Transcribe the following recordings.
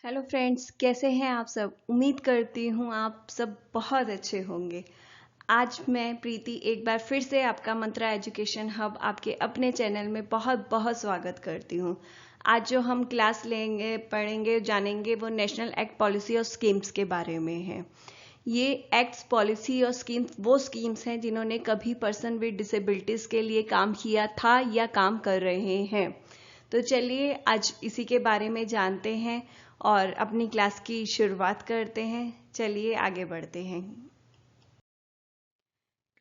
Hello friends, कैसे हैं आप सब। उम्मीद करती हूँ आप सब बहुत अच्छे होंगे। आज मैं प्रीति एक बार फिर से आपका मंत्रा एजुकेशन हब आपके अपने चैनल में बहुत बहुत स्वागत करती हूँ। आज जो हम क्लास लेंगे, पढ़ेंगे, जानेंगे वो नेशनल एक्ट पॉलिसी और स्कीम्स के बारे में है। ये एक्ट्स, पॉलिसी और स्कीम्स वो स्कीम्स हैं जिन्होंने कभी पर्सन विद डिसेबिलिटीज के लिए काम किया था या काम कर रहे हैं। तो चलिए आज इसी के बारे में जानते हैं और अपनी क्लास की शुरुआत करते हैं। चलिए आगे बढ़ते हैं।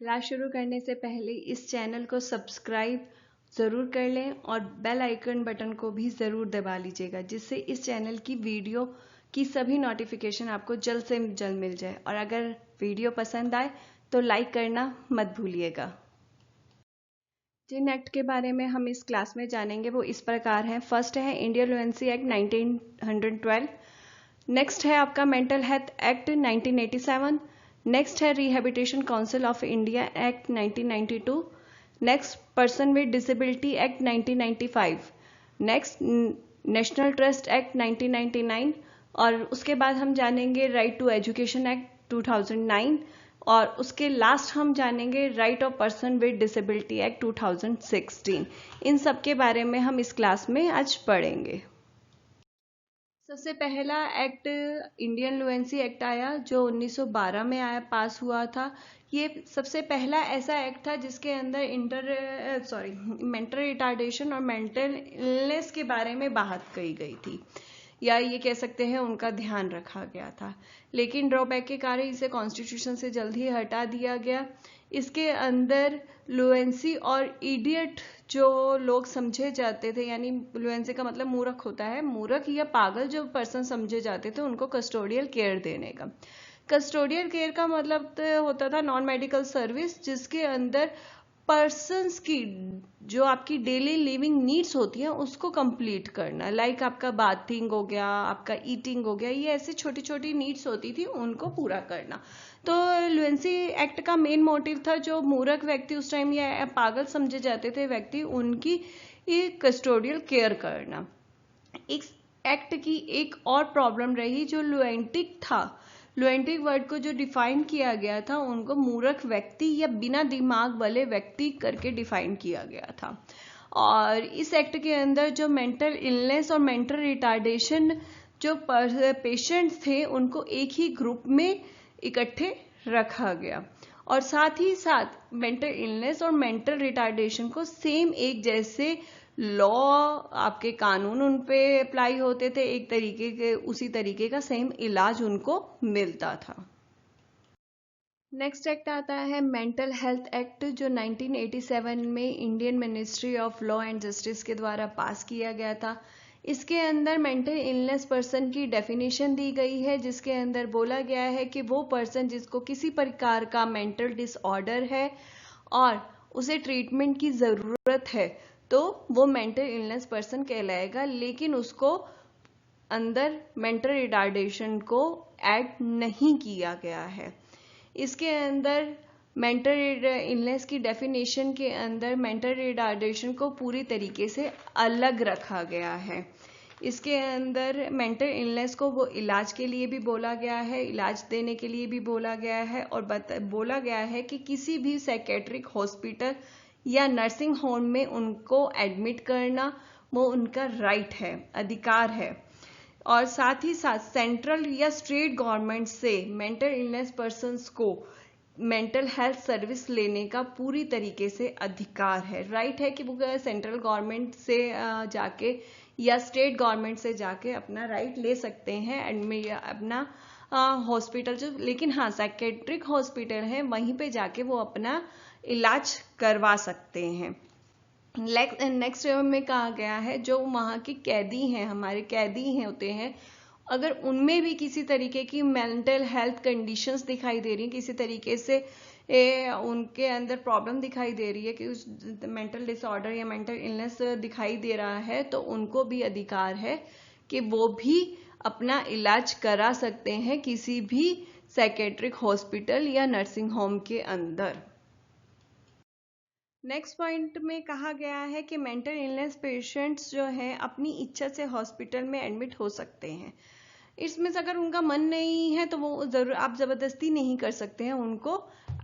क्लास शुरू करने से पहले इस चैनल को सब्सक्राइब ज़रूर कर लें और बेल आइकन बटन को भी ज़रूर दबा लीजिएगा, जिससे इस चैनल की वीडियो की सभी नोटिफिकेशन आपको जल्द से जल्द मिल जाए। और अगर वीडियो पसंद आए तो लाइक करना मत भूलिएगा। जिन एक्ट के बारे में हम इस क्लास में जानेंगे वो इस प्रकार हैं। फर्स्ट है इंडियन फ्लुएंसी एक्ट 1912। नेक्स्ट है आपका मेंटल हेल्थ एक्ट 1987। नेक्स्ट है rehabilitation council of India act 1992। Next person with disability act 1995। Next national trust act 1999। और उसके बाद हम जानेंगे राइट टू एजुकेशन एक्ट 2009। और उसके लास्ट हम जानेंगे right of person with disability act 2016। इन सब के बारे में हम इस क्लास में आज पढ़ेंगे। सबसे पहला एक्ट इंडियन फ्लुएंसी एक्ट आया, जो 1912 में आया, पास हुआ था। ये सबसे पहला ऐसा एक्ट था जिसके अंदर मेंटल रिटार्डेशन और मेंटल इलनेस के बारे में बात कही गई थी, या ये कह सकते हैं उनका ध्यान रखा गया था। लेकिन ड्रॉबैक के कारण इसे कॉन्स्टिट्यूशन से जल्द ही हटा दिया गया। इसके अंदर फ्लुएंसी और इडियट जो लोग समझे जाते थे, यानी फ्लुएंसी का मतलब मूर्ख होता है, मूर्ख या पागल जो पर्सन समझे जाते थे, उनको कस्टोडियल केयर देने का। कस्टोडियल केयर का मतलब तो होता था नॉन मेडिकल सर्विस, जिसके अंदर पर्सन्स की जो आपकी डेली लिविंग नीड्स होती हैं उसको कंप्लीट करना। लाइक आपका बाथिंग हो गया, आपका ईटिंग हो गया, ये ऐसी छोटी छोटी नीड्स होती थी, उनको पूरा करना। तो फ्लुएंसी एक्ट का मेन मोटिव था, जो मूर्ख व्यक्ति उस टाइम या पागल समझे जाते थे व्यक्ति, उनकी कस्टोडियल केयर करना। इस एक्ट की एक और प्रॉब्लम रही, जो लुएंटिक था, लुएंटिक वर्ड को जो डिफाइन किया गया था, उनको मूर्ख व्यक्ति या बिना दिमाग वाले व्यक्ति करके डिफाइन किया गया था। और इस एक्ट के अंदर जो मेंटल इलनेस और मेंटल रिटार्डेशन जो पेशेंट्स थे, उनको एक ही ग्रुप में इकट्ठे रखा गया। और साथ ही साथ मेंटल इलनेस और मेंटल रिटार्डेशन को सेम एक जैसे लॉ, आपके कानून उन पे अप्लाई होते थे, एक तरीके के उसी तरीके का सेम इलाज उनको मिलता था। नेक्स्ट एक्ट आता है मेंटल हेल्थ एक्ट, जो 1987 में Indian ministry of law and justice के द्वारा पास किया गया था। इसके अंदर मेंटल इलनेस पर्सन की डेफिनेशन दी गई है, जिसके अंदर बोला गया है कि वो पर्सन जिसको किसी प्रकार का मेंटल डिसऑर्डर है और उसे ट्रीटमेंट की ज़रूरत है, तो वो मेंटल इलनेस पर्सन कहलाएगा। लेकिन उसको अंदर मेंटल रिटार्डेशन को ऐड नहीं किया गया है। इसके अंदर मेंटल इलनेस की डेफिनेशन के अंदर मेंटल रिटार्डेशन को पूरी तरीके से अलग रखा गया है। इसके अंदर मेंटल इलनेस को वो इलाज के लिए भी बोला गया है, इलाज देने के लिए भी बोला गया है, और बोला गया है कि किसी भी साइकेट्रिक हॉस्पिटल या नर्सिंग होम में उनको एडमिट करना वो उनका राइट है, अधिकार है। और साथ ही साथ सेंट्रल या स्टेट गवर्नमेंट से मेंटल इलनेस पर्सन्स को मेंटल हेल्थ सर्विस लेने का पूरी तरीके से अधिकार है, राइट है कि वो सेंट्रल गवर्नमेंट से जाके या स्टेट गवर्नमेंट से जाके अपना राइट ले सकते हैं एडमिट अपना हॉस्पिटल जो, लेकिन हाँ साइकेट्रिक हॉस्पिटल है वहीं पे जाके वो अपना इलाज करवा सकते हैं। नेक्स्ट में कहा गया है, जो वहाँ के कैदी हैं, हमारे कैदी हैं होते हैं, अगर उनमें भी किसी तरीके की मेंटल हेल्थ कंडीशंस दिखाई दे रही है, किसी तरीके से उनके अंदर प्रॉब्लम दिखाई दे रही है कि उस मेंटल डिसऑर्डर या मेंटल इलनेस दिखाई दे रहा है, तो उनको भी अधिकार है कि वो भी अपना इलाज करा सकते हैं किसी भी साइकेट्रिक हॉस्पिटल या नर्सिंग होम के अंदर। नेक्स्ट पॉइंट में कहा गया है कि मेंटल इलनेस पेशेंट्स जो हैं अपनी इच्छा से हॉस्पिटल में एडमिट हो सकते हैं। इसमें से अगर उनका मन नहीं है तो वो जरूर, आप जबरदस्ती नहीं कर सकते हैं उनको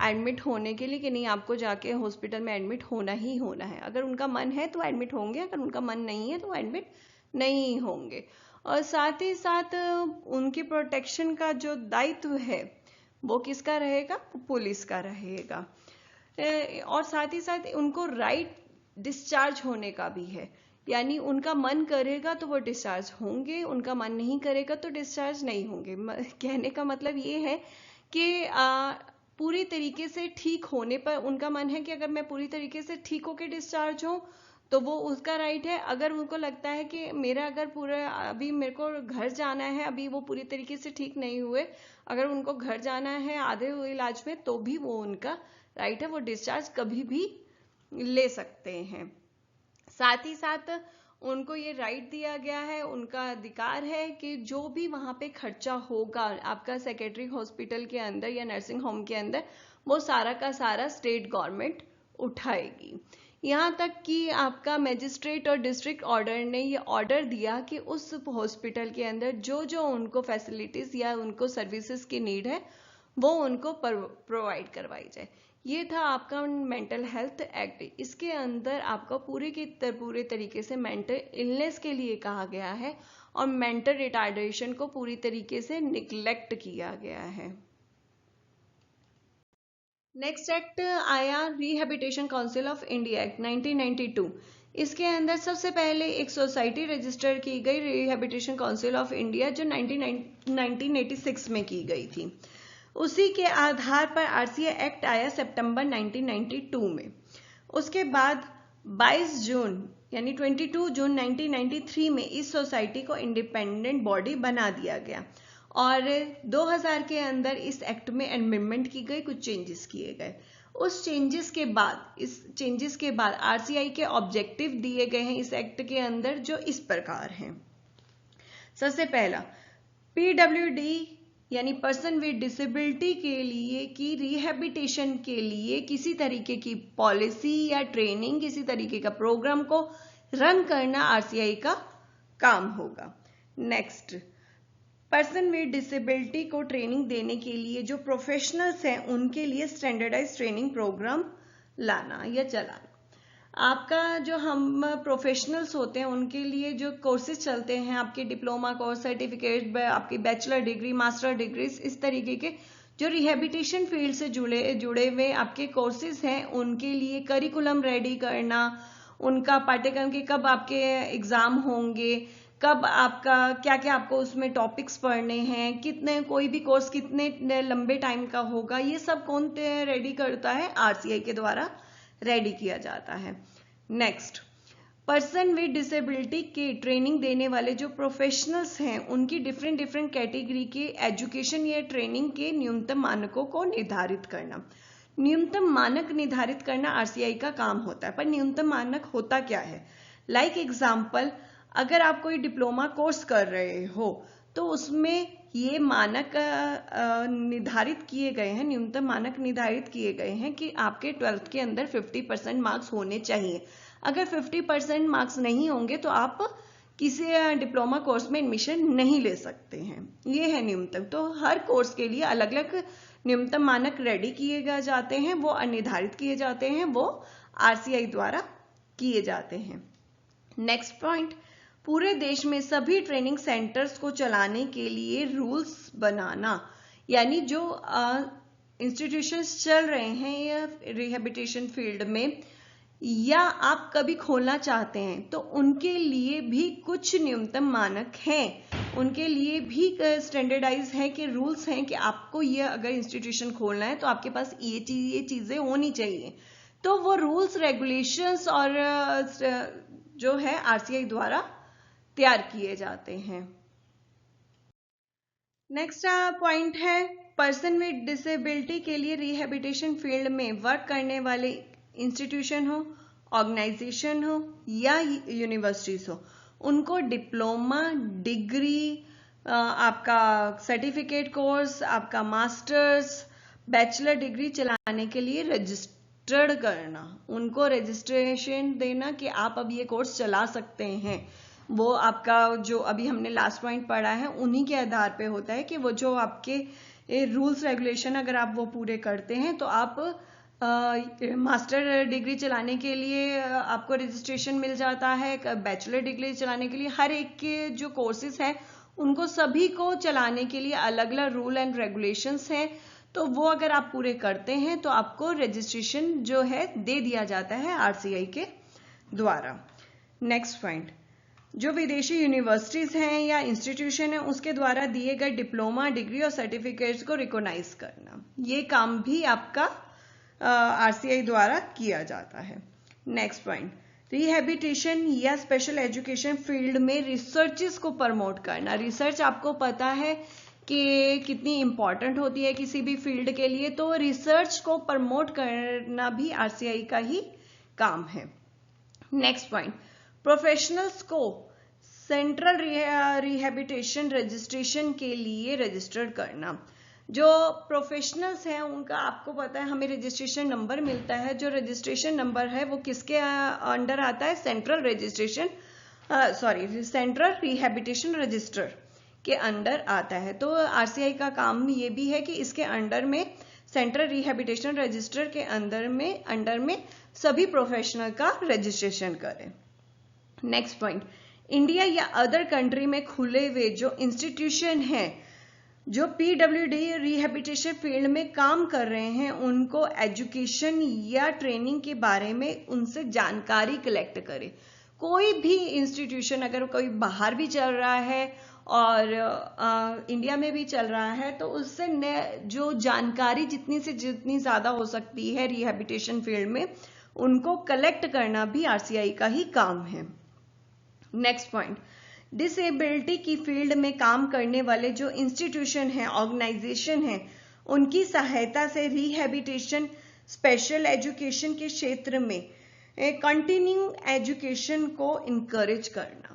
एडमिट होने के लिए कि नहीं आपको जाके हॉस्पिटल में एडमिट होना ही होना है। अगर उनका मन है तो एडमिट होंगे, अगर उनका मन नहीं है तो एडमिट नहीं होंगे। और साथ ही साथ उनकी प्रोटेक्शन का जो दायित्व है वो किसका रहेगा? पुलिस का रहेगा। और साथ ही साथ उनको राइट डिस्चार्ज होने का भी है, यानी उनका मन करेगा तो वो डिस्चार्ज होंगे, उनका मन नहीं करेगा तो डिस्चार्ज नहीं होंगे। कहने का मतलब ये है कि पूरी तरीके से ठीक होने पर उनका मन है कि अगर मैं पूरी तरीके से ठीक होके डिस्चार्ज हूँ तो वो उसका राइट है। अगर उनको लगता है कि मेरा अगर पूरा अभी मेरे को घर जाना है, अभी वो पूरी तरीके से ठीक नहीं हुए, अगर उनको घर जाना है आधे हुए इलाज में, तो भी वो उनका राइट है, वो डिस्चार्ज कभी भी ले सकते हैं। साथ ही साथ उनको ये राइट दिया गया है, उनका अधिकार है कि जो भी वहां पे खर्चा होगा आपका सेकेंडरी हॉस्पिटल के अंदर या नर्सिंग होम के अंदर, वो सारा का सारा स्टेट गवर्नमेंट उठाएगी। यहाँ तक कि आपका मजिस्ट्रेट और डिस्ट्रिक्ट ऑर्डर ने ये ऑर्डर दिया कि उस हॉस्पिटल के अंदर जो जो उनको फैसिलिटीज या उनको सर्विसेज की नीड है वो उनको प्रोवाइड करवाई जाए। ये था आपका मेंटल हेल्थ एक्ट। इसके अंदर आपका पूरे तरीके से मेंटल इलनेस के लिए कहा गया है और मेंटल रिटार्डेशन को पूरी तरीके से निग्लेक्ट किया गया है। नेक्स्ट एक्ट आया rehabilitation council of India act 1992। इसके अंदर सबसे पहले एक सोसाइटी रजिस्टर की गई रिहेबिटेशन काउंसिल ऑफ इंडिया, जो 1986 में की गई थी। उसी के आधार पर आरसीए एक्ट आया सितंबर 1992 में। उसके बाद 22 जून यानी 22 जून 1993 में इस सोसाइटी को इंडिपेंडेंट बॉडी बना दिया गया और 2000 के अंदर इस एक्ट में अमेंडमेंट की गई, कुछ चेंजेस किए गए। इस चेंजेस के बाद आरसीआई के ऑब्जेक्टिव दिए गए हैं इस एक्ट के अंदर, जो इस प्रकार हैं। सबसे पहला, पीडब्ल्यूडी यानी पर्सन विद डिसेबिलिटी के लिए की रिहेबिटेशन के लिए किसी तरीके की पॉलिसी या ट्रेनिंग, किसी तरीके का प्रोग्राम को रन करना आरसीआई का काम होगा। नेक्स्ट, पर्सन विद डिसेबिलिटी को ट्रेनिंग देने के लिए जो प्रोफेशनल्स हैं उनके लिए स्टैंडर्डाइज ट्रेनिंग प्रोग्राम लाना या चलाना। आपका जो हम प्रोफेशनल्स होते हैं उनके लिए जो कोर्सेज चलते हैं, आपके डिप्लोमा कोर्स, सर्टिफिकेट, आपकी बैचलर डिग्री, मास्टर डिग्री, इस तरीके के जो रिहेबिटेशन फील्ड से जुड़े हुए आपके कोर्सेज हैं, उनके लिए करिकुलम रेडी करना, उनका पाठ्यक्रम के कब आपके एग्जाम होंगे, कब आपका क्या क्या आपको उसमें टॉपिक्स पढ़ने हैं, कितने कोई भी कोर्स कितने लंबे टाइम का होगा, ये सब कौन रेडी करता है? आरसीआई के द्वारा रेडी किया जाता है। नेक्स्ट, पर्सन विद डिसेबिलिटी के ट्रेनिंग देने वाले जो प्रोफेशनल्स हैं उनकी डिफरेंट कैटेगरी के एजुकेशन या ट्रेनिंग के न्यूनतम मानकों को निर्धारित करना। न्यूनतम मानक निर्धारित करना आरसीआई का काम होता है, पर न्यूनतम मानक होता क्या है? लाइक एग्जाम्पल, अगर आप कोई डिप्लोमा कोर्स कर रहे हो तो उसमें ये मानक निर्धारित किए गए हैं, न्यूनतम मानक निर्धारित किए गए हैं कि आपके 12th के अंदर 50% मार्क्स होने चाहिए। अगर 50% मार्क्स नहीं होंगे तो आप किसी डिप्लोमा कोर्स में एडमिशन नहीं ले सकते हैं। ये है न्यूनतम। तो हर कोर्स के लिए अलग अलग न्यूनतम मानक रेडी किए जाते हैं, वो निर्धारित किए जाते हैं, वो आरसीआई द्वारा किए जाते हैं। नेक्स्ट पॉइंट, पूरे देश में सभी ट्रेनिंग सेंटर्स को चलाने के लिए रूल्स बनाना, यानी जो इंस्टीट्यूशंस चल रहे हैं या रिहेबिटेशन फील्ड में या आप कभी खोलना चाहते हैं तो उनके लिए भी कुछ न्यूनतम मानक हैं, उनके लिए भी स्टैंडर्डाइज है कि रूल्स हैं कि आपको ये अगर इंस्टीट्यूशन खोलना है तो आपके पास ये चीजें होनी चाहिए। तो वो रूल्स रेगुलेशंस और जो है आरसीआई द्वारा तैयार किए जाते हैं। नेक्स्ट पॉइंट है, पर्सन विद डिसेबिलिटी के लिए रिहेबिटेशन फील्ड में वर्क करने वाले इंस्टीट्यूशन हो, ऑर्गेनाइजेशन हो या यूनिवर्सिटीज हो, उनको डिप्लोमा, डिग्री, आपका सर्टिफिकेट कोर्स, आपका मास्टर्स, बैचलर डिग्री चलाने के लिए रजिस्टर्ड करना, उनको रजिस्ट्रेशन देना कि आप अब ये कोर्स चला सकते हैं। वो आपका जो अभी हमने लास्ट पॉइंट पढ़ा है उन्हीं के आधार पे होता है कि वो जो आपके रूल्स रेगुलेशन अगर आप वो पूरे करते हैं तो आप मास्टर डिग्री चलाने के लिए आपको रजिस्ट्रेशन मिल जाता है, बैचलर डिग्री चलाने के लिए हर एक के जो कोर्सेज हैं उनको सभी को चलाने के लिए अलग अलग रूल एंड रेगुलेशंस हैं, तो वो अगर आप पूरे करते हैं तो आपको रजिस्ट्रेशन जो है दे दिया जाता है आरसीआई के द्वारा। नेक्स्ट पॉइंट, जो विदेशी यूनिवर्सिटीज हैं या इंस्टीट्यूशन है उसके द्वारा दिए गए डिप्लोमा, डिग्री और सर्टिफिकेट्स को रिकॉग्नाइज करना, ये काम भी आपका आरसीआई द्वारा किया जाता है। नेक्स्ट पॉइंट, रिहैबिलिटेशन या स्पेशल एजुकेशन फील्ड में रिसर्चेस को प्रमोट करना। रिसर्च आपको पता है कि कितनी इंपॉर्टेंट होती है किसी भी फील्ड के लिए, तो रिसर्च को प्रमोट करना भी आरसीआई का ही काम है। नेक्स्ट पॉइंट, प्रोफेशनल्स को सेंट्रल रिहैबिलिटेशन रजिस्ट्रेशन के लिए रजिस्टर्ड करना। जो प्रोफेशनल्स हैं उनका आपको पता है हमें रजिस्ट्रेशन नंबर मिलता है, जो रजिस्ट्रेशन नंबर है वो किसके अंडर आता है, सेंट्रल रिहैबिलिटेशन रजिस्टर के अंडर आता है। तो आरसीआई का काम ये भी है कि इसके अंडर में सेंट्रल रिहैबिलिटेशन रजिस्टर के अंडर में सभी प्रोफेशनल का रजिस्ट्रेशन करें। नेक्स्ट पॉइंट, इंडिया या अदर कंट्री में खुले हुए जो इंस्टीट्यूशन हैं जो पीडब्ल्यूडी रिहैबिलिटेशन फील्ड में काम कर रहे हैं उनको एजुकेशन या ट्रेनिंग के बारे में उनसे जानकारी कलेक्ट करें। कोई भी इंस्टीट्यूशन अगर कोई बाहर भी चल रहा है और इंडिया में भी चल रहा है तो उससे जो जानकारी जितनी से जितनी ज्यादा हो सकती है रिहैबिलिटेशन फील्ड में उनको कलेक्ट करना भी आरसीआई का ही काम है। नेक्स्ट पॉइंट, डिसेबिलिटी की फील्ड में काम करने वाले जो इंस्टीट्यूशन हैं, ऑर्गेनाइजेशन हैं, उनकी सहायता से रिहैबिलिटेशन स्पेशल एजुकेशन के क्षेत्र में कंटिन्यू एजुकेशन को इनकरेज करना।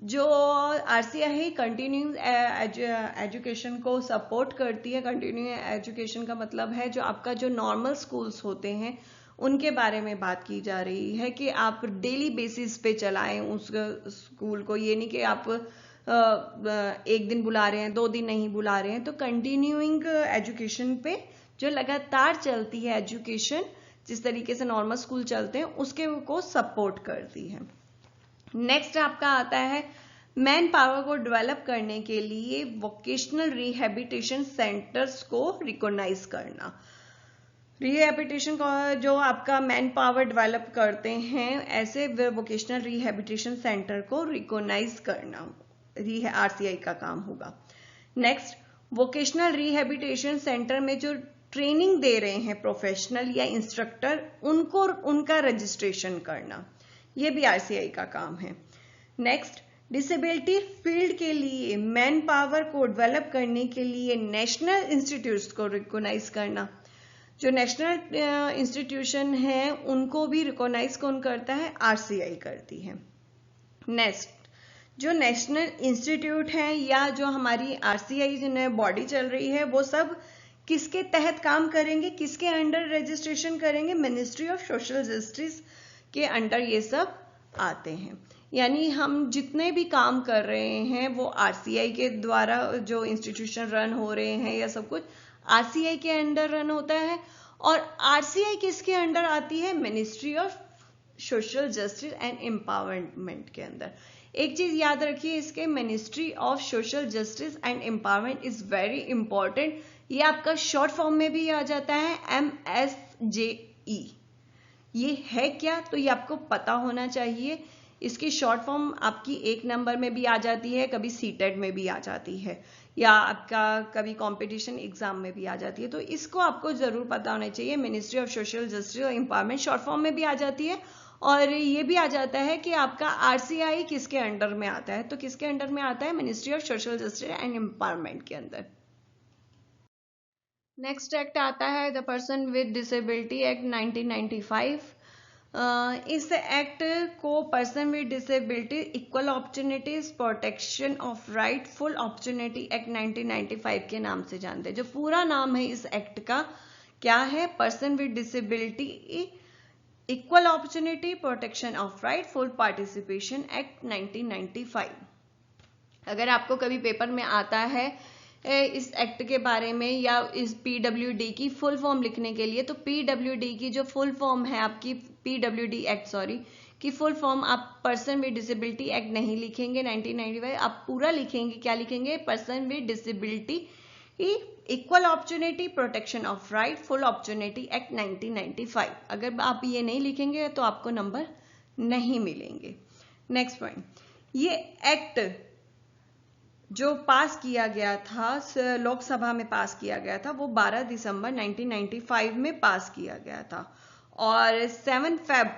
जो आरसीआई कंटिन्यू एजुकेशन को सपोर्ट करती है। कंटिन्यू एजुकेशन का मतलब है जो आपका जो नॉर्मल स्कूल्स होते हैं उनके बारे में बात की जा रही है कि आप डेली बेसिस पे चलाएं उस स्कूल को, ये नहीं कि आप एक दिन बुला रहे हैं 2 दिन नहीं बुला रहे हैं। तो कंटिन्यूइंग एजुकेशन पे जो लगातार चलती है एजुकेशन, जिस तरीके से नॉर्मल स्कूल चलते हैं उसके को सपोर्ट करती है। नेक्स्ट आपका आता है मैन पावर को डेवलप करने के लिए वोकेशनल रिहैबिलिटेशन सेंटर्स को रिकॉग्नाइज करना। रिहैबिलिटेशन का जो आपका मैन पावर डेवलप करते हैं ऐसे वोकेशनल रिहैबिलिटेशन सेंटर को रिकॉग्नाइज करना आरसीआई का काम होगा। नेक्स्ट, वोकेशनल रिहैबिलिटेशन सेंटर में जो ट्रेनिंग दे रहे हैं प्रोफेशनल या इंस्ट्रक्टर उनको उनका रजिस्ट्रेशन करना, ये भी आरसीआई का काम है। नेक्स्ट, डिसेबिलिटी फील्ड के लिए मैन पावर को डेवलप करने के लिए नेशनल इंस्टीट्यूट्स को रिकॉग्नाइज करना। जो नेशनल इंस्टीट्यूशन है उनको भी रिकॉग्नाइज कौन करता है, आरसीआई करती है। नेक्स्ट, जो नेशनल इंस्टीट्यूट है या जो हमारी आरसीआई बॉडी चल रही है वो सब किसके तहत काम करेंगे, किसके अंडर रजिस्ट्रेशन करेंगे, मिनिस्ट्री ऑफ सोशल जस्टिस के अंडर ये सब आते हैं। यानी हम जितने भी काम कर रहे हैं वो आरसीआई के द्वारा जो इंस्टीट्यूशन रन हो रहे हैं या सब कुछ आरसीआई के अंडर रन होता है। और आरसीआई किसके अंडर आती है, ministry of social justice and empowerment के अंदर। एक चीज याद रखिए, इसके ministry of social justice and empowerment is very important. ये आपका शॉर्ट फॉर्म में भी आ जाता है MSJE। ये है क्या, तो ये आपको पता होना चाहिए। इसकी शॉर्ट फॉर्म आपकी 1 नंबर में भी आ जाती है, कभी सीटेट में भी आ जाती है या आपका कभी कंपटीशन एग्जाम में भी आ जाती है। तो इसको आपको जरूर पता होना चाहिए। मिनिस्ट्री ऑफ सोशल जस्टिस और एम्पावरमेंट शॉर्ट फॉर्म में भी आ जाती है और ये भी आ जाता है कि आपका आरसीआई किसके अंडर में आता है, तो किसके अंडर में आता है, ministry of social justice and empowerment के अंदर। नेक्स्ट एक्ट आता है the person with disability act 1995। इस एक्ट को person with disability equal opportunities protection of right full opportunity act 1995 के नाम से जानते हैं। जो पूरा नाम है इस एक्ट का क्या है, person with disability equal opportunity protection of right full participation act 1995। अगर आपको कभी पेपर में आता है इस एक्ट के बारे में या इस पीडब्ल्यूडी की फुल फॉर्म लिखने के लिए, तो पीडब्ल्यूडी की जो फुल फॉर्म है आपकी, पीडब्ल्यूडी एक्ट सॉरी की फुल फॉर्म आप पर्सन विद डिसेबिलिटी एक्ट नहीं लिखेंगे 1995, आप पूरा लिखेंगे, क्या लिखेंगे, person with disability equal opportunity protection of right full opportunity act 1995। अगर आप ये नहीं लिखेंगे तो आपको नंबर नहीं मिलेंगे। नेक्स्ट पॉइंट, ये एक्ट जो पास किया गया था, लोकसभा में पास किया गया था, वो 12 दिसंबर 1995 में पास किया गया था और 7 फेब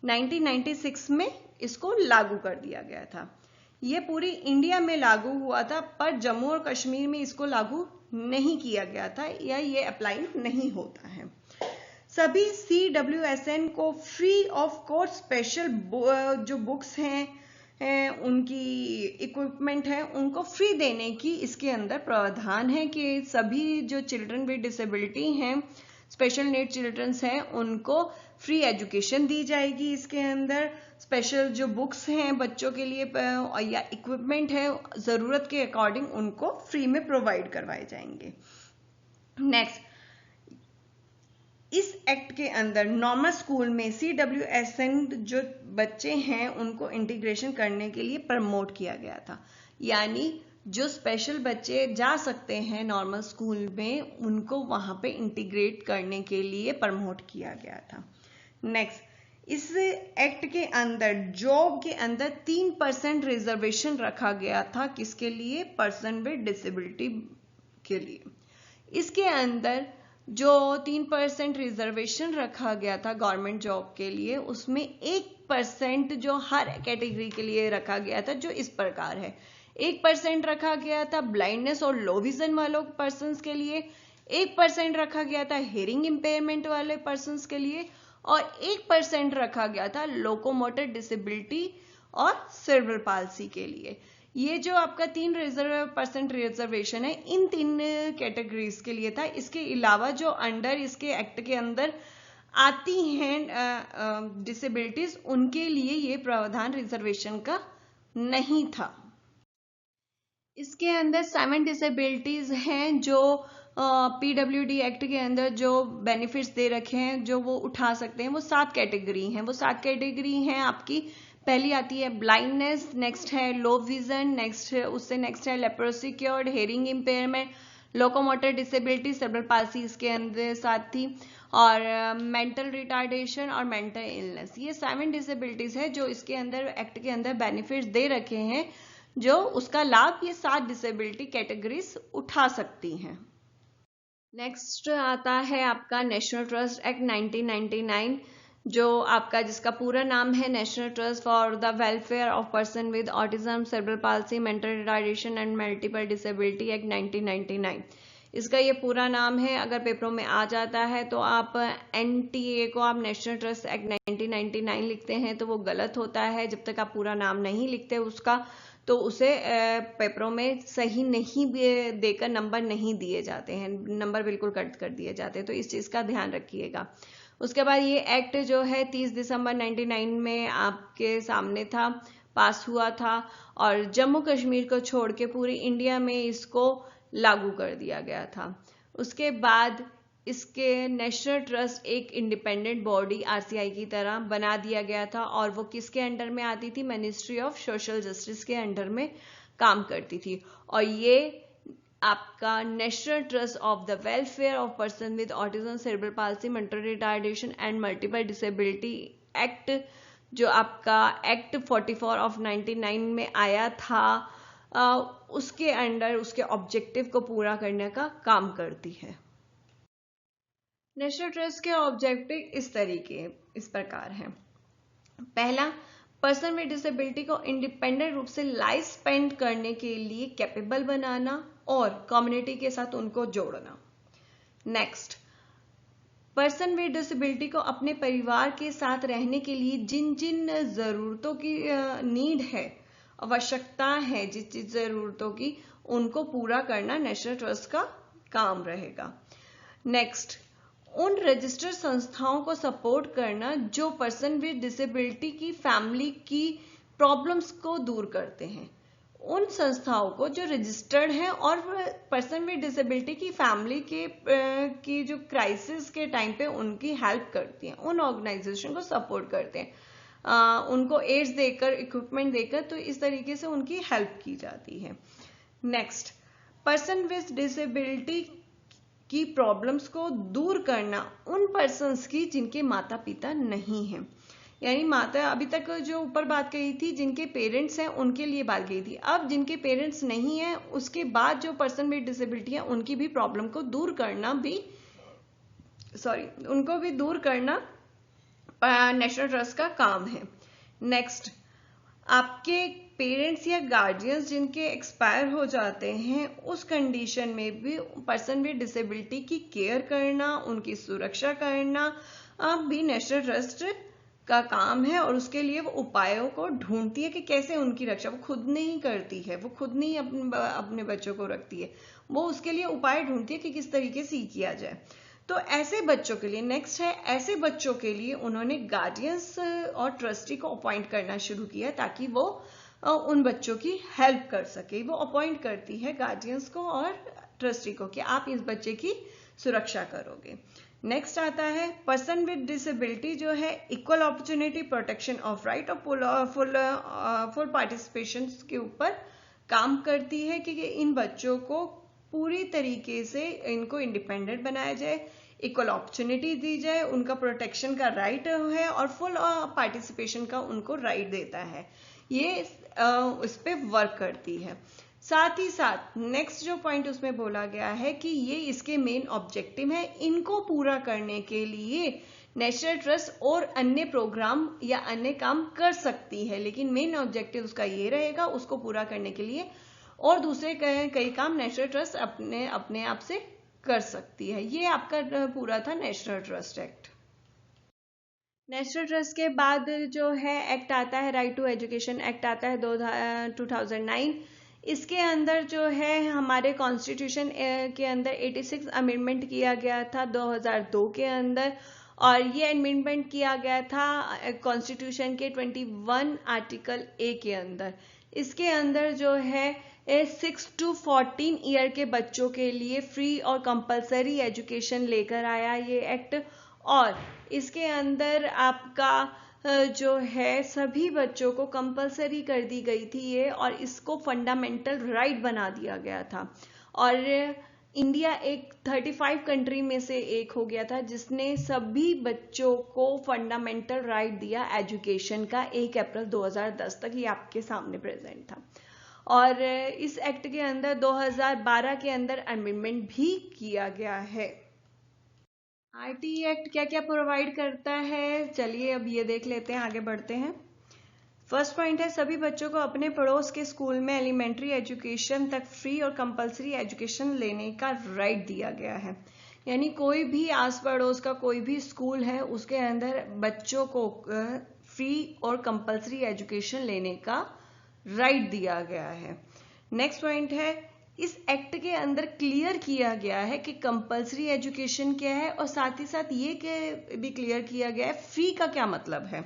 1996 में इसको लागू कर दिया गया था। ये पूरी इंडिया में लागू हुआ था, पर जम्मू और कश्मीर में इसको लागू नहीं किया गया था या ये अप्लाई नहीं होता है। सभी CWSN को फ्री ऑफ कॉस्ट स्पेशल जो बुक्स हैं उनकी इक्विपमेंट है उनको फ्री देने की इसके अंदर प्रावधान है कि सभी जो चिल्ड्रन विद डिसेबिलिटी हैं, स्पेशल नीड चिल्ड्रंस हैं, उनको फ्री एजुकेशन दी जाएगी। इसके अंदर स्पेशल जो बुक्स हैं बच्चों के लिए या इक्विपमेंट है, जरूरत के अकॉर्डिंग उनको फ्री में प्रोवाइड करवाए जाएंगे। नेक्स्ट, इस एक्ट के अंदर नॉर्मल स्कूल में CWSN जो बच्चे हैं उनको इंटीग्रेशन करने के लिए प्रमोट किया गया था, यानी जो स्पेशल बच्चे जा सकते हैं नॉर्मल स्कूल में उनको वहां पे इंटीग्रेट करने के लिए प्रमोट किया गया था। नेक्स्ट, इस एक्ट के अंदर जॉब के अंदर 3% रिजर्वेशन रखा गया था, किसके लिए, पर्सन विद डिसेबिलिटी के लिए। इसके अंदर जो 3% रिजर्वेशन रखा गया था गवर्नमेंट जॉब के लिए, उसमें 1% जो हर कैटेगरी के लिए रखा गया था, जो इस प्रकार है। 1% रखा गया था ब्लाइंडनेस और लो विजन वालों पर्सन्स के लिए, 1% रखा गया था हेयरिंग इम्पेयरमेंट वाले पर्सन्स के लिए और 1% रखा गया था लोकोमोटर डिसेबिलिटी और सेरेब्रल पाल्सी के लिए। ये जो आपका 3% रिजर्वेशन है इन 3 कैटेगरीज के लिए था। इसके अलावा जो अंडर इसके एक्ट के अंदर आती हैं डिसेबिलिटीज, उनके लिए ये प्रावधान रिजर्वेशन का नहीं था। इसके अंदर 7 डिसेबिलिटीज हैं जो PWD एक्ट के अंदर जो बेनिफिट्स दे रखे हैं जो वो उठा सकते हैं, वो 7 कैटेगरी हैं। वो 7 कैटेगरी हैं आपकी, पहली आती है ब्लाइंडनेस, नेक्स्ट है लो विजन, नेक्स्ट है उससे नेक्स्ट है leprosy cured, hearing impairment, locomotor disability, cerebral palsy इसके अंदर साथ थी, और मेंटल रिटार्डेशन और मेंटल इलनेस। ये 7 डिसेबिलिटीज है जो इसके अंदर एक्ट के अंदर बेनिफिट्स दे रखे हैं, जो उसका लाभ ये 7 डिसेबिलिटी कैटेगरीज उठा सकती हैं। नेक्स्ट आता है आपका नेशनल ट्रस्ट एक्ट 1999, जो आपका जिसका पूरा नाम है national trust for the welfare of person with autism, cerebral palsy, mental retardation and multiple disability act 1999। इसका ये पूरा नाम है। अगर पेपरों में आ जाता है तो आप NTA को आप नेशनल ट्रस्ट एक्ट 1999 लिखते हैं तो वो गलत होता है। जब तक आप पूरा नाम नहीं लिखते उसका, तो उसे पेपरों में सही नहीं देकर नंबर नहीं दिए जाते हैं, नंबर बिल्कुल कट कर दिए जाते हैं, तो इस चीज़ का ध्यान रखिएगा। उसके बाद ये एक्ट जो है 30 दिसंबर 1999 में आपके सामने था, पास हुआ था, और जम्मू कश्मीर को छोड़ के पूरी इंडिया में इसको लागू कर दिया गया था। उसके बाद इसके नेशनल ट्रस्ट एक इंडिपेंडेंट बॉडी RCI की तरह बना दिया गया था, और वो किसके अंडर में आती थी, मिनिस्ट्री ऑफ सोशल जस्टिस के अंडर में काम करती थी। और ये आपका national trust of the welfare of person with autism, cerebral palsy, mental retardation and multiple disability act, जो आपका एक्ट 44 ऑफ 99 में आया था, उसके अंडर उसके ऑब्जेक्टिव को पूरा करने का काम करती है। नेशनल ट्रस्ट के ऑब्जेक्टिव इस प्रकार हैं। पहला, पर्सन विद डिसेबिलिटी को इंडिपेंडेंट रूप से लाइफ स्पेंड करने के लिए कैपेबल बनाना और कम्युनिटी के साथ उनको जोड़ना। नेक्स्ट, पर्सन विद डिसेबिलिटी को अपने परिवार के साथ रहने के लिए जिन जिन जरूरतों की नीड है, आवश्यकता है, जिस जरूरतों की, उनको पूरा करना नेशनल ट्रस्ट का काम रहेगा। नेक्स्ट, उन रजिस्टर्ड संस्थाओं को सपोर्ट करना जो पर्सन विद डिसेबिलिटी की फैमिली की प्रॉब्लम्स को दूर करते हैं। उन संस्थाओं को जो रजिस्टर्ड हैं और पर्सन विद डिसेबिलिटी की फैमिली की जो क्राइसिस के टाइम पे उनकी हेल्प करती हैं, उन ऑर्गेनाइजेशन को सपोर्ट करते हैं, उनको एड्स देकर, इक्विपमेंट देकर, तो इस तरीके से उनकी हेल्प की जाती है। नेक्स्ट, पर्सन विद डिसेबिलिटी की प्रॉब्लम्स को दूर करना उन पर्सन्स की जिनके माता पिता नहीं हैं, यानी माता, अभी तक जो ऊपर बात कही थी जिनके पेरेंट्स हैं उनके लिए बात कही थी, अब जिनके पेरेंट्स नहीं हैं उसके बाद जो पर्सन विद डिसेबिलिटी है उनकी भी प्रॉब्लम को दूर करना उनको भी दूर करना नेशनल ट्रस्ट का काम है। नेक्स्ट, आपके पेरेंट्स या गार्जियंस जिनके एक्सपायर हो जाते हैं उस कंडीशन में भी पर्सन विद डिसेबिलिटी की केयर करना, उनकी सुरक्षा करना भी नेशनल ट्रस्ट का काम है, और उसके लिए वो उपायों को ढूंढती है कि कैसे उनकी रक्षा, वो खुद नहीं करती है, वो खुद नहीं अपने बच्चों को रखती है, वो उसके लिए उपाय ढूंढती है कि किस तरीके से किया जाए। तो ऐसे बच्चों के लिए, नेक्स्ट है, ऐसे बच्चों के लिए उन्होंने गार्डियंस और ट्रस्टी को अपॉइंट करना शुरू किया ताकि वो उन बच्चों की हेल्प कर सके। वो अपॉइंट करती है गार्डियंस को और ट्रस्टी को कि आप इस बच्चे की सुरक्षा करोगे। नेक्स्ट आता है पर्सन विद डिसेबिलिटी जो है equal opportunity protection of right और फुल पार्टिसिपेशन के ऊपर काम करती है कि इन बच्चों को पूरी तरीके से इनको इंडिपेंडेंट बनाया जाए, इक्वल अपॉर्चुनिटी दी जाए, उनका प्रोटेक्शन का राइट है और फुल पार्टिसिपेशन का उनको राइट देता है। ये इस पे वर्क करती है। साथ ही साथ नेक्स्ट जो पॉइंट उसमें बोला गया है कि ये इसके मेन ऑब्जेक्टिव है, इनको पूरा करने के लिए नेशनल ट्रस्ट और अन्य प्रोग्राम या अन्य काम कर सकती है, लेकिन मेन ऑब्जेक्टिव उसका ये रहेगा, उसको पूरा करने के लिए और दूसरे कई काम नेशनल ट्रस्ट अपने आप से कर सकती है। ये आपका पूरा था national trust act. National trust के बाद जो है एक्ट आता है राइट टू एजुकेशन एक्ट आता है 2009। इसके अंदर जो है हमारे कॉन्स्टिट्यूशन के अंदर 86 अमेंडमेंट किया गया था 2002 के अंदर, और ये अमेंडमेंट किया गया था कॉन्स्टिट्यूशन के 21 आर्टिकल ए के अंदर। इसके अंदर जो है 6 to 14 ईयर के बच्चों के लिए फ्री और कंपलसरी एजुकेशन लेकर आया ये एक्ट, और इसके अंदर आपका जो है सभी बच्चों को कंपलसरी कर दी गई थी ये, और इसको फंडामेंटल राइट बना दिया गया था। और इंडिया एक 35 कंट्री में से एक हो गया था जिसने सभी बच्चों को फंडामेंटल राइट दिया एजुकेशन का 1 अप्रैल 2010 तक। ये आपके सामने प्रेजेंट था। और इस एक्ट के अंदर 2012 के अंदर अमेंडमेंट भी किया गया है। आरटीई एक्ट क्या क्या प्रोवाइड करता है, चलिए अब ये देख लेते हैं, आगे बढ़ते हैं। फर्स्ट पॉइंट है सभी बच्चों को अपने पड़ोस के स्कूल में एलिमेंट्री एजुकेशन तक फ्री और कंपलसरी एजुकेशन लेने का राइट दिया गया है। यानी कोई भी आस पड़ोस का कोई भी स्कूल है उसके अंदर बच्चों को फ्री और कंपलसरी एजुकेशन लेने का राइट दिया गया है। नेक्स्ट पॉइंट है इस एक्ट के अंदर क्लियर किया गया है कि कंपलसरी एजुकेशन क्या है, और साथ ही साथ ये भी क्लियर किया गया है फ्री का क्या मतलब है।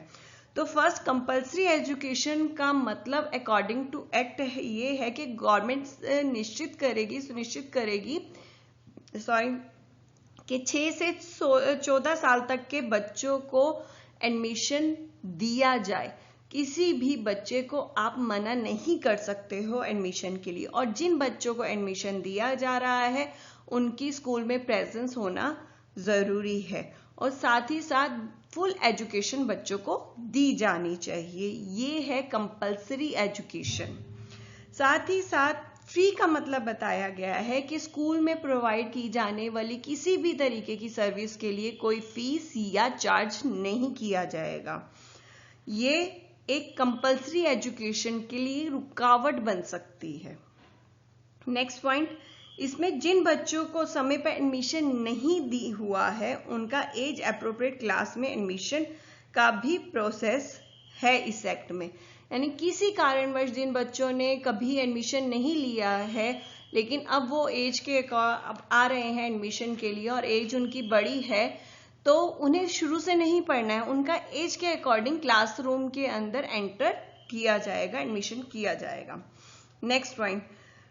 तो फर्स्ट, कंपलसरी एजुकेशन का मतलब अकॉर्डिंग टू एक्ट ये है कि गवर्नमेंट सुनिश्चित करेगी कि 6 से 14 साल तक के बच्चों को एडमिशन दिया जाए। किसी भी बच्चे को आप मना नहीं कर सकते हो एडमिशन के लिए, और जिन बच्चों को एडमिशन दिया जा रहा है उनकी स्कूल में प्रेजेंस होना जरूरी है, और साथ ही साथ फुल एजुकेशन बच्चों को दी जानी चाहिए। ये है कंपलसरी एजुकेशन। साथ ही साथ फ्री का मतलब बताया गया है कि स्कूल में प्रोवाइड की जाने वाली किसी भी तरीके की सर्विस के लिए कोई फीस या चार्ज नहीं किया जाएगा। ये एक कंपलसरी एजुकेशन के लिए रुकावट बन सकती है। नेक्स्ट पॉइंट, इसमें जिन बच्चों को समय पर एडमिशन नहीं दी हुआ है उनका एज अप्रोप्रिएट क्लास में एडमिशन का भी प्रोसेस है इस एक्ट में। यानी किसी कारणवश जिन बच्चों ने कभी एडमिशन नहीं लिया है लेकिन अब वो एज के अब आ रहे हैं एडमिशन के लिए और एज उनकी बड़ी है, तो उन्हें शुरू से नहीं पढ़ना है, उनका एज के अकॉर्डिंग क्लासरूम के अंदर एंटर किया जाएगा, एडमिशन किया जाएगा। Next point,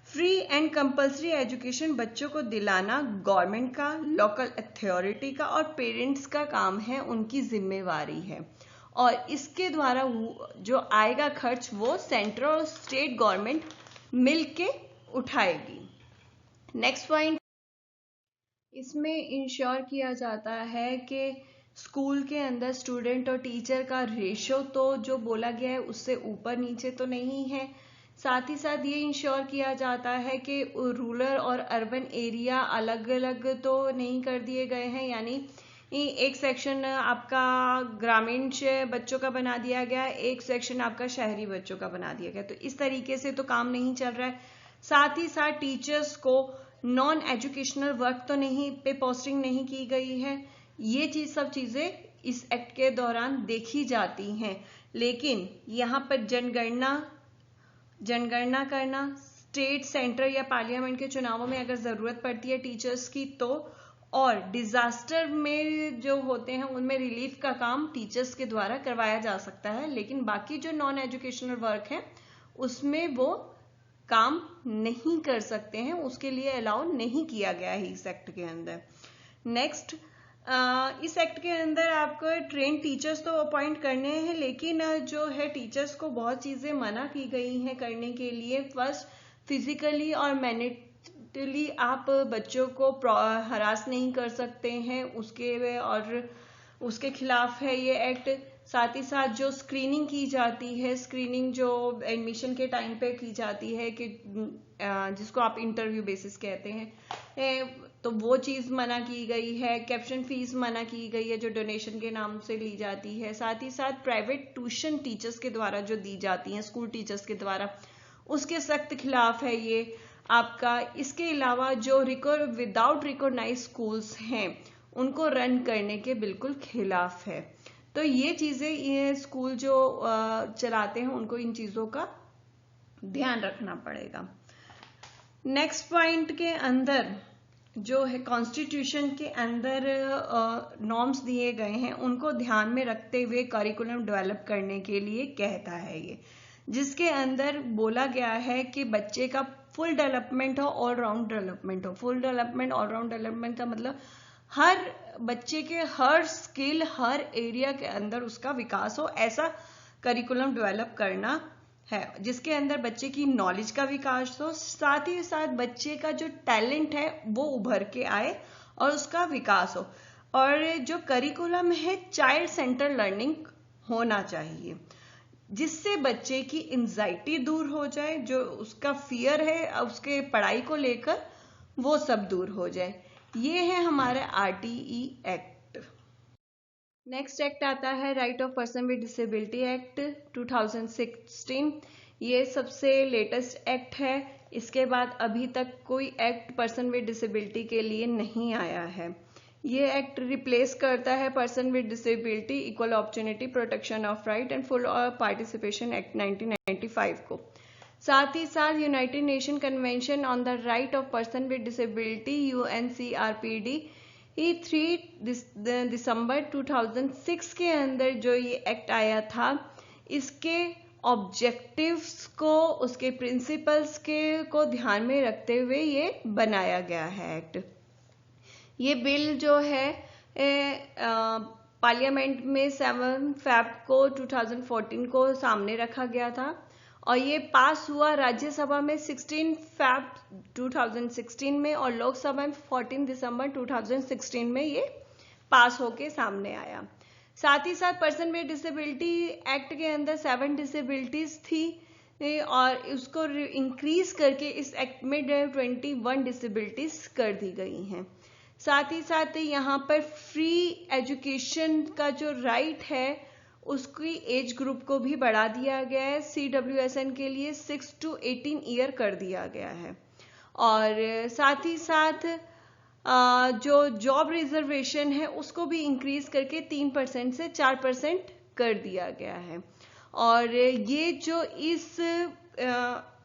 free and compulsory education बच्चों को दिलाना गवर्नमेंट का, लोकल अथॉरिटी का और पेरेंट्स का काम है, उनकी जिम्मेवारी है, और इसके द्वारा जो आएगा खर्च वो सेंट्रल और स्टेट गवर्नमेंट मिलके उठाएगी। नेक्स्ट पॉइंट, इसमें इंश्योर किया जाता है कि स्कूल के अंदर स्टूडेंट और टीचर का रेशो तो जो बोला गया है उससे ऊपर नीचे तो नहीं है। साथ ही साथ ये इंश्योर किया जाता है कि रूरल और अर्बन एरिया अलग अलग तो नहीं कर दिए गए हैं, यानी एक सेक्शन आपका ग्रामीण बच्चों का बना दिया गया, एक सेक्शन आपका शहरी बच्चों का बना दिया गया, तो इस तरीके से तो काम नहीं चल रहा है। साथ ही साथ टीचर्स को नॉन एजुकेशनल वर्क तो नहीं पे पोस्टिंग नहीं की गई है, ये सब चीजें इस एक्ट के दौरान देखी जाती हैं। लेकिन यहाँ पर जनगणना करना, स्टेट, सेंटर या पार्लियामेंट के चुनावों में अगर जरूरत पड़ती है टीचर्स की तो, और डिजास्टर में जो होते हैं उनमें रिलीफ का काम टीचर्स के द्वारा करवाया जा सकता है, लेकिन बाकी जो नॉन एजुकेशनल वर्क है उसमें वो काम नहीं कर सकते हैं, उसके लिए अलाउ नहीं किया गया है इस एक्ट के अंदर। नेक्स्ट, इस एक्ट के अंदर आपको ट्रेन टीचर्स तो अपॉइंट करने हैं, लेकिन जो है टीचर्स को बहुत चीजें मना की गई हैं करने के लिए। फर्स्ट, फिजिकली और मेंटली आप बच्चों को हरास नहीं कर सकते हैं, उसके खिलाफ है ये एक्ट। साथ ही साथ जो स्क्रीनिंग की जाती है, स्क्रीनिंग जो एडमिशन के टाइम पे की जाती है कि जिसको आप इंटरव्यू बेसिस कहते हैं, तो वो चीज मना की गई है। कैप्शन फीस मना की गई है जो डोनेशन के नाम से ली जाती है। साथ ही साथ प्राइवेट ट्यूशन टीचर्स के द्वारा जो दी जाती हैं स्कूल टीचर्स के द्वारा, उसके सख्त खिलाफ है ये आपका। इसके अलावा जो विदाउट रिकॉग्नाइज स्कूल्स हैं उनको रन करने के बिल्कुल खिलाफ है। तो ये चीजें, ये स्कूल जो चलाते हैं उनको इन चीजों का ध्यान रखना पड़ेगा। नेक्स्ट पॉइंट के अंदर जो है कॉन्स्टिट्यूशन के अंदर नॉर्म्स दिए गए हैं उनको ध्यान में रखते हुए करिकुलम डेवलप करने के लिए कहता है ये, जिसके अंदर बोला गया है कि बच्चे का फुल डेवलपमेंट हो, ऑलराउंड डेवलपमेंट हो। फुल डेवलपमेंट, ऑलराउंड डेवलपमेंट का मतलब हर बच्चे के हर स्किल, हर एरिया के अंदर उसका विकास हो, ऐसा करिकुलम डेवलप करना है, जिसके अंदर बच्चे की नॉलेज का विकास हो, साथ ही साथ बच्चे का जो टैलेंट है वो उभर के आए और उसका विकास हो। और जो करिकुलम है चाइल्ड सेंटर लर्निंग होना चाहिए, जिससे बच्चे की एंजाइटी दूर हो जाए, जो उसका फियर है उसके पढ़ाई को लेकर वो सब दूर हो जाए। ये है हमारा RTE एक्ट। नेक्स्ट एक्ट आता है right of person with disability act 2016। ये सबसे लेटेस्ट एक्ट है। इसके बाद अभी तक कोई एक्ट पर्सन विद डिसेबिलिटी के लिए नहीं आया है। ये एक्ट रिप्लेस करता है person with disability equal opportunity protection of right and full participation act 1995 को। साथ ही साथ United nation convention on the right of person with disability UNCRPD 3 दिसंबर 2006 के अंदर जो ये एक्ट आया था, इसके ऑब्जेक्टिव्स को, उसके प्रिंसिपल्स को ध्यान में रखते हुए ये बनाया गया है एक्ट। ये बिल जो है पार्लियामेंट में 7 फरवरी को 2014 को सामने रखा गया था और ये पास हुआ राज्यसभा में 16 फरवरी 2016 में और लोकसभा में 14 दिसंबर 2016 में ये पास होके सामने आया। साथ ही साथ पर्सन विद डिसेबिलिटी एक्ट के अंदर 7 डिसेबिलिटीज थी और उसको इंक्रीज करके इस एक्ट में 21 डिसेबिलिटीज कर दी गई हैं। साथ ही साथ यहाँ पर फ्री एजुकेशन का जो राइट है उसकी एज ग्रुप को भी बढ़ा दिया गया है। CWSN के लिए 6 to 18 ईयर कर दिया गया है और साथ ही साथ जो जॉब रिजर्वेशन है उसको भी इंक्रीज करके 3% से 4% कर दिया गया है। और ये जो इस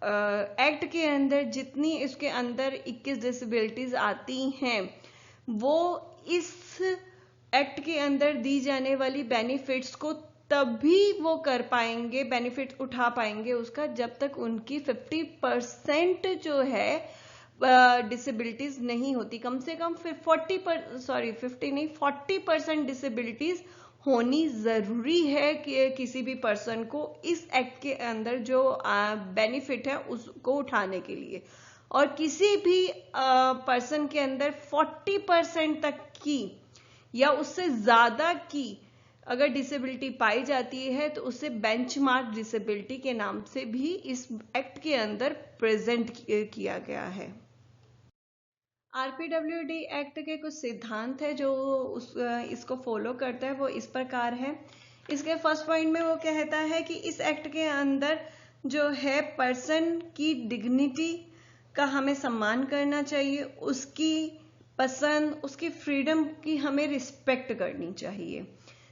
एक्ट के अंदर जितनी इसके अंदर 21 डिसेबिलिटीज आती हैं वो इस एक्ट के अंदर दी जाने वाली बेनिफिट्स को तभी वो कर पाएंगे, बेनिफिट उठा पाएंगे उसका, जब तक उनकी 50% जो है डिसेबिलिटीज नहीं होती। कम से कम 40% डिसेबिलिटीज होनी जरूरी है कि किसी भी पर्सन को इस एक्ट के अंदर जो बेनिफिट है उसको उठाने के लिए। और किसी भी पर्सन के अंदर 40% तक की या उससे ज्यादा की अगर डिसेबिलिटी पाई जाती है तो उसे बेंचमार्क डिसेबिलिटी के नाम से भी इस एक्ट के अंदर प्रेजेंट किया गया है। आरपीडब्ल्यूडी एक्ट के कुछ सिद्धांत है जो इसको फॉलो करता है, वो इस प्रकार है। इसके फर्स्ट पॉइंट में वो कहता है कि इस एक्ट के अंदर जो है पर्सन की डिग्निटी का हमें सम्मान करना चाहिए, उसकी पसंद, उसकी फ्रीडम की हमें रिस्पेक्ट करनी चाहिए।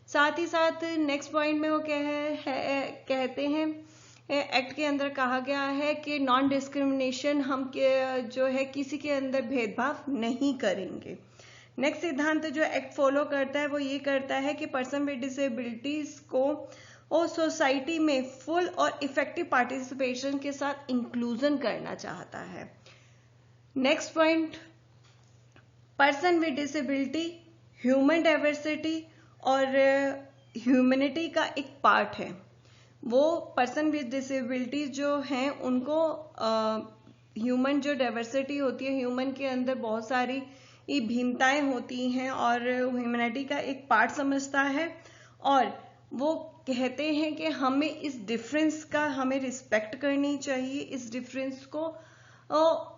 साथ ही साथ नेक्स्ट पॉइंट में वो कहते हैं एक्ट के अंदर कहा गया है कि नॉन डिस्क्रिमिनेशन, हम जो है किसी के अंदर भेदभाव नहीं करेंगे। नेक्स्ट सिद्धांत जो एक्ट फॉलो करता है वो ये करता है कि पर्सन विद डिसेबिलिटीज को और सोसाइटी में फुल और इफेक्टिव पार्टिसिपेशन के साथ इंक्लूजन करना चाहता है। Next point, person with disability human diversity और ह्यूमैनिटी का एक पार्ट है। वो पर्सन विद डिसेबिलिटी जो हैं उनको ह्यूमन जो डाइवर्सिटी होती है, ह्यूमन के अंदर बहुत सारी भिन्नताएं होती हैं और ह्यूमैनिटी का एक पार्ट समझता है। और वो कहते हैं कि हमें इस डिफरेंस का हमें रिस्पेक्ट करनी चाहिए, इस डिफरेंस को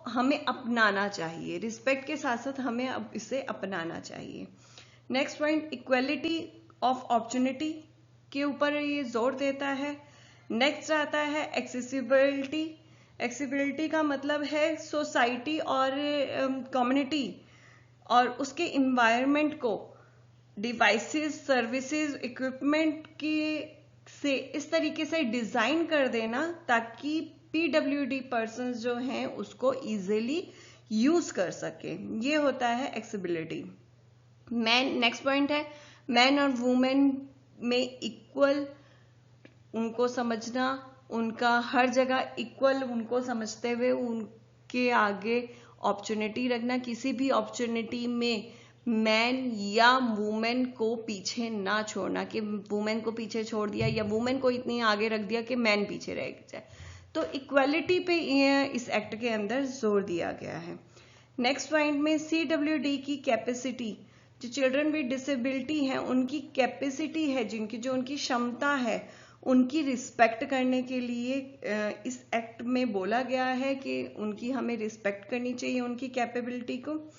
हमें अपनाना चाहिए, रिस्पेक्ट के साथ साथ हमें अब इसे अपनाना चाहिए। Next point, equality of opportunity के ऊपर ये जोर देता है। नेक्स्ट आता है एक्सेसिबिलिटी। एक्सेसिबिलिटी का मतलब है सोसाइटी और कम्युनिटी और उसके इन्वायरमेंट को डिवाइसेस, सर्विसेज, इक्विपमेंट की से इस तरीके से डिजाइन कर देना ताकि पीडब्ल्यूडी पर्सन्स जो हैं उसको इजीली यूज कर सके। ये होता है एक्सेसिबिलिटी। नेक्स्ट पॉइंट है मैन और वुमेन में इक्वल उनको समझना, उनका हर जगह इक्वल उनको समझते हुए उनके आगे अपॉर्चुनिटी रखना, किसी भी अपॉर्चुनिटी में मैन या वुमेन को पीछे ना छोड़ना कि वुमेन को पीछे छोड़ दिया या वुमेन को इतनी आगे रख दिया कि मैन पीछे रह जाए। तो इक्वालिटी पे इस एक्ट के अंदर जोर दिया गया है। नेक्स्ट पॉइंट में CWD की कैपेसिटी, जो चिल्ड्रन विद डिसेबिलिटी है उनकी कैपेसिटी है, जिनकी जो उनकी क्षमता है उनकी रिस्पेक्ट करने के लिए इस एक्ट में बोला गया है कि उनकी हमें रिस्पेक्ट करनी चाहिए, उनकी कैपेबिलिटी को,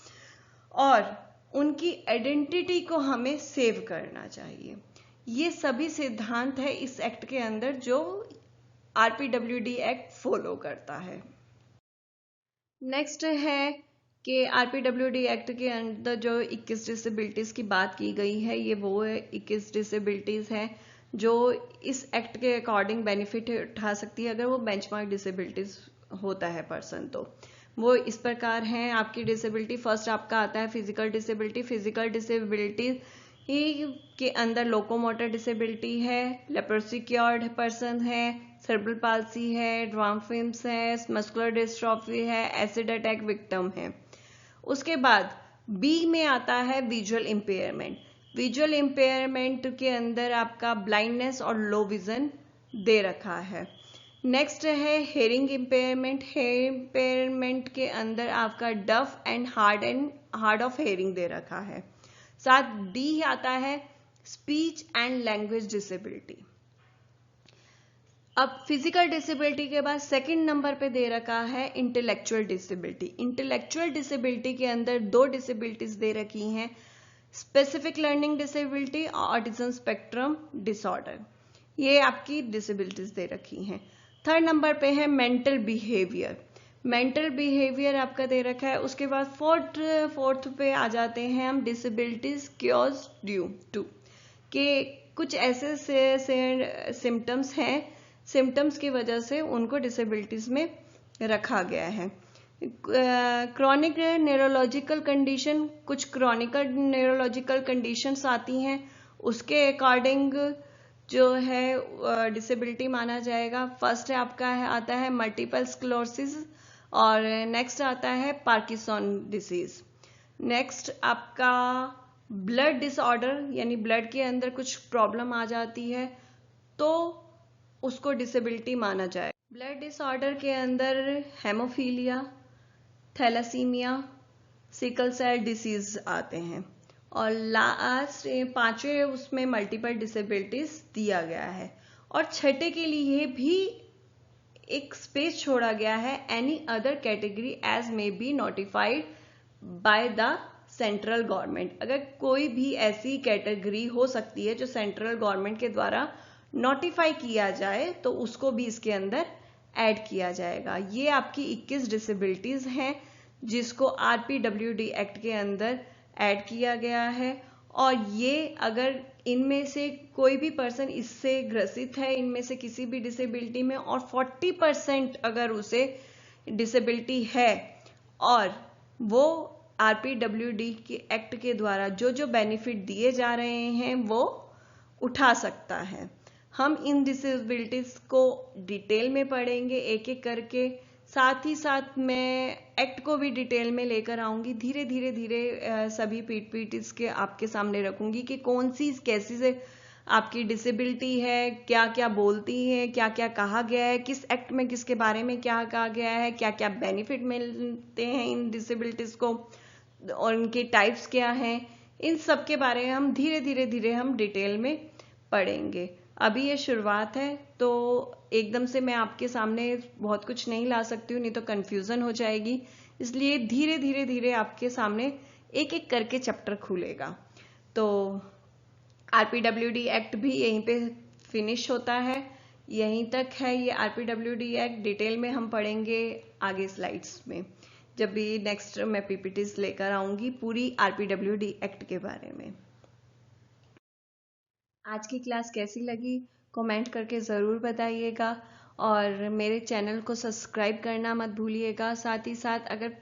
और उनकी आइडेंटिटी को हमें सेव करना चाहिए। ये सभी सिद्धांत है इस एक्ट के अंदर जो आरपीडब्ल्यूडी एक्ट फॉलो करता है। नेक्स्ट है कि आरपीडब्ल्यूडी एक्ट के अंदर जो 21 डिसेबिलिटीज की बात की गई है, ये वो 21 डिसेबिलिटीज हैं जो इस एक्ट के अकॉर्डिंग बेनिफिट उठा सकती है अगर वो बेंचमार्क डिसेबिलिटीज होता है पर्सन। तो वो इस प्रकार हैं आपकी डिसेबिलिटी। फर्स्ट आपका आता है फिजिकल डिसेबिलिटी। फिजिकल डिसेबिलिटी के अंदर लोकोमोटर डिसेबिलिटी है, लेप्रोसी क्योर्ड पर्सन है, सेरेब्रल पाल्सी है, ड्वार्फ फिल्म्स है, मस्कुलर डिस्ट्रॉफी है, एसिड अटैक विक्टिम है। उसके बाद बी में आता है विजुअल इंपेयरमेंट। विजुअल इंपेयरमेंट के अंदर आपका ब्लाइंडनेस और लो विजन दे रखा है। नेक्स्ट है हेयरिंग इंपेयरमेंट। हेयर इंपेयरमेंट के अंदर आपका deaf and hard of hearing दे रखा है। साथ डी आता है स्पीच एंड लैंग्वेज डिसेबिलिटी। अब फिजिकल डिसेबिलिटी के बाद सेकंड नंबर पे दे रखा है इंटेलेक्चुअल डिसेबिलिटी। इंटेलेक्चुअल डिसेबिलिटी के अंदर दो डिसेबिलिटीज दे रखी हैं, स्पेसिफिक लर्निंग डिसेबिलिटी और ऑटिज्म स्पेक्ट्रम डिसऑर्डर। ये आपकी डिसेबिलिटीज दे रखी हैं। थर्ड नंबर पे है मेंटल बिहेवियर। मेंटल बिहेवियर आपका दे रखा है। उसके बाद फोर्थ पे आ जाते हैं हम डिसेबिलिटीज क्योज ड्यू टू, कि कुछ ऐसे सिम्टम्स हैं, सिम्टम्स की वजह से उनको डिसेबिलिटीज में रखा गया है। क्रॉनिक न्यूरोलॉजिकल कंडीशन, कुछ क्रॉनिकल न्यूरोलॉजिकल कंडीशंस आती हैं, उसके अकॉर्डिंग जो है डिसेबिलिटी माना जाएगा। फर्स्ट है आपका आता है मल्टीपल स्क्लेरोसिस और नेक्स्ट आता है पार्किंसन डिसीज। नेक्स्ट आपका ब्लड डिसऑर्डर, यानी ब्लड के अंदर कुछ प्रॉब्लम आ जाती है तो उसको डिसेबिलिटी माना जाए। ब्लड डिसऑर्डर के अंदर haemophilia, thalassaemia, sickle cell disease आते हैं और लास्ट 5वें उसमें मल्टीपल डिसेबिलिटीज दिया गया है। और छठे के लिए भी एक स्पेस छोड़ा गया है, any other category as may be notified by the central government. अगर कोई भी ऐसी कैटेगरी हो सकती है जो सेंट्रल गवर्नमेंट के द्वारा नोटिफाई किया जाए तो उसको भी इसके अंदर ऐड किया जाएगा। ये आपकी 21 डिसेबिलिटीज हैं जिसको आरपीडब्ल्यूडी एक्ट के अंदर ऐड किया गया है। और ये अगर इनमें से कोई भी पर्सन इससे ग्रसित है, इनमें से किसी भी डिसेबिलिटी में, और 40% अगर उसे डिसेबिलिटी है और वो आरपीडब्ल्यूडी के एक्ट के द्वारा जो जो बेनिफिट दिए जा रहे हैं वो उठा सकता है। हम इन डिसेबिलिटीज को डिटेल में पढ़ेंगे एक एक करके, साथ ही साथ मैं एक्ट को भी डिटेल में लेकर आऊंगी। धीरे धीरे धीरे सभी पीटीज के आपके सामने रखूंगी कि कौन सी कैसी से आपकी डिसेबिलिटी है, क्या क्या बोलती है, क्या क्या कहा गया है, किस एक्ट में किसके बारे में क्या कहा गया है, क्या क्या बेनिफिट मिलते हैं इन डिसेबिलिटीज को और इनके टाइप्स क्या हैं, इन सब के बारे में हम धीरे धीरे धीरे हम डिटेल में पढ़ेंगे। अभी ये शुरुआत है तो एकदम से मैं आपके सामने बहुत कुछ नहीं ला सकती हूँ, नहीं तो कंफ्यूजन हो जाएगी। इसलिए धीरे धीरे धीरे आपके सामने एक एक करके चैप्टर खुलेगा। तो आरपीडब्ल्यूडी एक्ट भी यहीं पे फिनिश होता है, यहीं तक है ये आरपीडब्ल्यूडी एक्ट। डिटेल में हम पढ़ेंगे आगे स्लाइड्स में, जब भी नेक्स्ट मैं पीपीटीज लेकर आऊंगी पूरी आरपीडब्ल्यूडी एक्ट के बारे में। आज की क्लास कैसी लगी कमेंट करके ज़रूर बताइएगा और मेरे चैनल को सब्सक्राइब करना मत भूलिएगा। साथ ही साथ अगर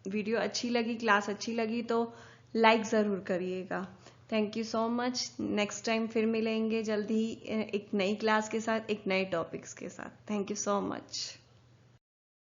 वीडियो अच्छी लगी, क्लास अच्छी लगी तो लाइक ज़रूर करिएगा। Thank you so much. Next time फिर मिलेंगे जल्दी ही एक नई क्लास के साथ, एक नए टॉपिक्स के साथ। Thank you so much.